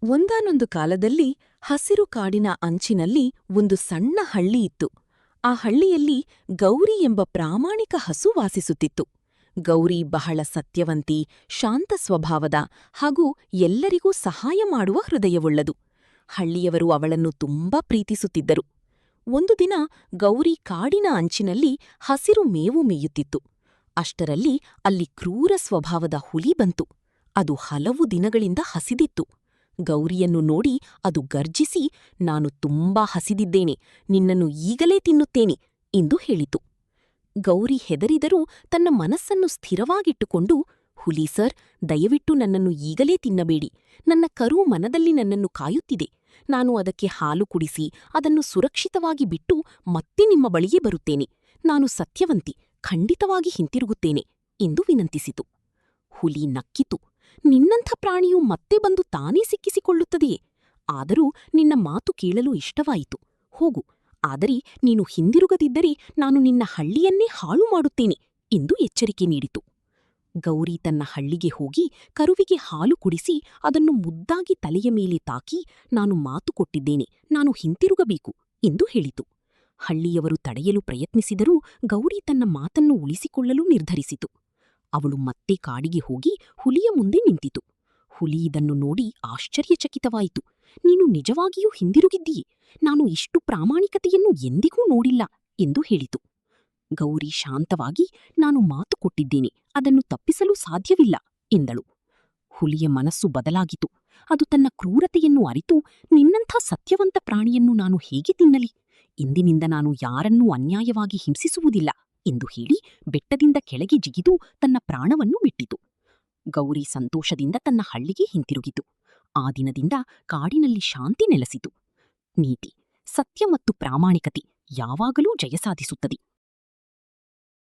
ಒಂದಾನೊಂದು ಕಾಲದಲ್ಲಿ ಹಸಿರು ಕಾಡಿನ ಅಂಚಿನಲ್ಲಿ ಒಂದು ಸಣ್ಣ ಹಳ್ಳಿ ಇತ್ತು. ಆ ಹಳ್ಳಿಯಲ್ಲಿ ಗೌರಿ ಎಂಬ ಪ್ರಾಮಾಣಿಕ ಹಸು ವಾಸಿಸುತ್ತಿತ್ತು. ಗೌರಿ ಬಹಳ ಸತ್ಯವಂತಿ, ಶಾಂತ ಸ್ವಭಾವದ ಹಾಗೂ ಎಲ್ಲರಿಗೂ ಸಹಾಯ ಮಾಡುವ ಹೃದಯವುಳ್ಳದು. ಹಳ್ಳಿಯವರು ಅವಳನ್ನು ತುಂಬಾ ಪ್ರೀತಿಸುತ್ತಿದ್ದರು. ಒಂದು ದಿನ ಗೌರಿ ಕಾಡಿನ ಅಂಚಿನಲ್ಲಿ ಹಸಿರು ಮೇವು ಮೇಯುತ್ತಿತ್ತು. ಅಷ್ಟರಲ್ಲಿ ಅಲ್ಲಿ ಕ್ರೂರ ಸ್ವಭಾವದ ಹುಲಿ ಬಂತು. ಅದು ಹಲವು ದಿನಗಳಿಂದ ಹಸಿದಿತ್ತು. ಗೌರಿಯನ್ನು ನೋಡಿ ಅದು ಗರ್ಜಿಸಿ, "ನಾನು ತುಂಬಾ ಹಸಿದಿದ್ದೇನೆ, ನಿನ್ನನ್ನು ಈಗಲೇ ತಿನ್ನುತ್ತೇನೆ" ಎಂದು ಹೇಳಿತು. ಗೌರಿ ಹೆದರಿದರೂ ತನ್ನ ಮನಸ್ಸನ್ನು ಸ್ಥಿರವಾಗಿಟ್ಟುಕೊಂಡು, "ಹುಲಿ ಸರ್, ದಯವಿಟ್ಟು ನನ್ನನ್ನು ಈಗಲೇ ತಿನ್ನಬೇಡಿ. ನನ್ನ ಕರು ಮನದಲ್ಲಿ ನನ್ನನ್ನು ಕಾಯುತ್ತಿದೆ. ನಾನು ಅದಕ್ಕೆ ಹಾಲು ಕುಡಿಸಿ ಅದನ್ನು ಸುರಕ್ಷಿತವಾಗಿ ಬಿಟ್ಟು ಮತ್ತೆ ನಿಮ್ಮ ಬಳಿಗೆ ಬರುತ್ತೇನೆ. ನಾನು ಸತ್ಯವಂತಿ, ಖಂಡಿತವಾಗಿ ಹಿಂತಿರುಗುತ್ತೇನೆ" ಎಂದು ವಿನಂತಿಸಿತು. ಹುಲಿ ನಕ್ಕಿತು. "ನಿನ್ನಂಥ ಪ್ರಾಣಿಯು ಮತ್ತೆ ಬಂದು ತಾನೇ ಸಿಕ್ಕಿಸಿಕೊಳ್ಳುತ್ತದೆಯೇ? ಆದರೂ ನಿನ್ನ ಮಾತು ಕೇಳಲು ಇಷ್ಟವಾಯಿತು. ಹೋಗು, ಆದರೆ ನೀನು ಹಿಂದಿರುಗದಿದ್ದರೆ ನಾನು ನಿನ್ನ ಹಳ್ಳಿಯನ್ನೇ ಹಾಳು ಮಾಡುತ್ತೇನೆ" ಎಂದು ಎಚ್ಚರಿಕೆ ನೀಡಿತು. ಗೌರಿ ತನ್ನ ಹಳ್ಳಿಗೆ ಹೋಗಿ ಕರುವಿಗೆ ಹಾಲು ಕುಡಿಸಿ ಅದನ್ನು ಮುದ್ದಾಗಿ ತಲೆಯ ಮೇಲೆ ತಾಕಿ, "ನಾನು ಮಾತು ಕೊಟ್ಟಿದ್ದೇನೆ, ನಾನು ಹಿಂತಿರುಗಬೇಕು" ಎಂದು ಹೇಳಿತು. ಹಳ್ಳಿಯವರು ತಡೆಯಲು ಪ್ರಯತ್ನಿಸಿದರೂ ಗೌರಿ ತನ್ನ ಮಾತನ್ನು ಉಳಿಸಿಕೊಳ್ಳಲು ನಿರ್ಧರಿಸಿತು. ಅವಳು ಮತ್ತೆ ಕಾಡಿಗೆ ಹೋಗಿ ಹುಲಿಯ ಮುಂದೆ ನಿಂತಿತು. ಹುಲಿ ಇದನ್ನು ನೋಡಿ ಆಶ್ಚರ್ಯಚಕಿತವಾಯಿತು. "ನೀನು ನಿಜವಾಗಿಯೂ ಹಿಂದಿರುಗಿದ್ದೀಯೆ? ನಾನು ಇಷ್ಟು ಪ್ರಾಮಾಣಿಕತೆಯನ್ನು ಎಂದಿಗೂ ನೋಡಿಲ್ಲ" ಎಂದು ಹೇಳಿತು. ಗೌರಿ ಶಾಂತವಾಗಿ, "ನಾನು ಮಾತು ಕೊಟ್ಟಿದ್ದೇನೆ, ಅದನ್ನು ತಪ್ಪಿಸಲು ಸಾಧ್ಯವಿಲ್ಲ" ಎಂದಳು. ಹುಲಿಯ ಮನಸ್ಸು ಬದಲಾಗಿತು. ಅದು ತನ್ನ ಕ್ರೂರತೆಯನ್ನು ಅರಿತು, "ನಿನ್ನಂಥ ಸತ್ಯವಂತ ಪ್ರಾಣಿಯನ್ನು ನಾನು ಹೇಗೆ ತಿನ್ನಲಿ? ಇಂದಿನಿಂದ ನಾನು ಯಾರನ್ನೂ ಅನ್ಯಾಯವಾಗಿ ಹಿಂಸಿಸುವುದಿಲ್ಲ" ಎಂದು ಹೇಳಿ ಬೆಟ್ಟದಿಂದ ಕೆಳಗೆ ಜಿಗಿದು ತನ್ನ ಪ್ರಾಣವನ್ನು ಬಿಟ್ಟಿತು. ಗೌರಿ ಸಂತೋಷದಿಂದ ತನ್ನ ಹಳ್ಳಿಗೆ ಹಿಂತಿರುಗಿತು. ಆ ದಿನದಿಂದ ಕಾಡಿನಲ್ಲಿ ಶಾಂತಿ ನೆಲೆಸಿತು. ನೀತಿ: ಸತ್ಯ ಮತ್ತು ಪ್ರಾಮಾಣಿಕತೆ ಯಾವಾಗಲೂ ಜಯ ಸಾಧಿಸುತ್ತದೆ.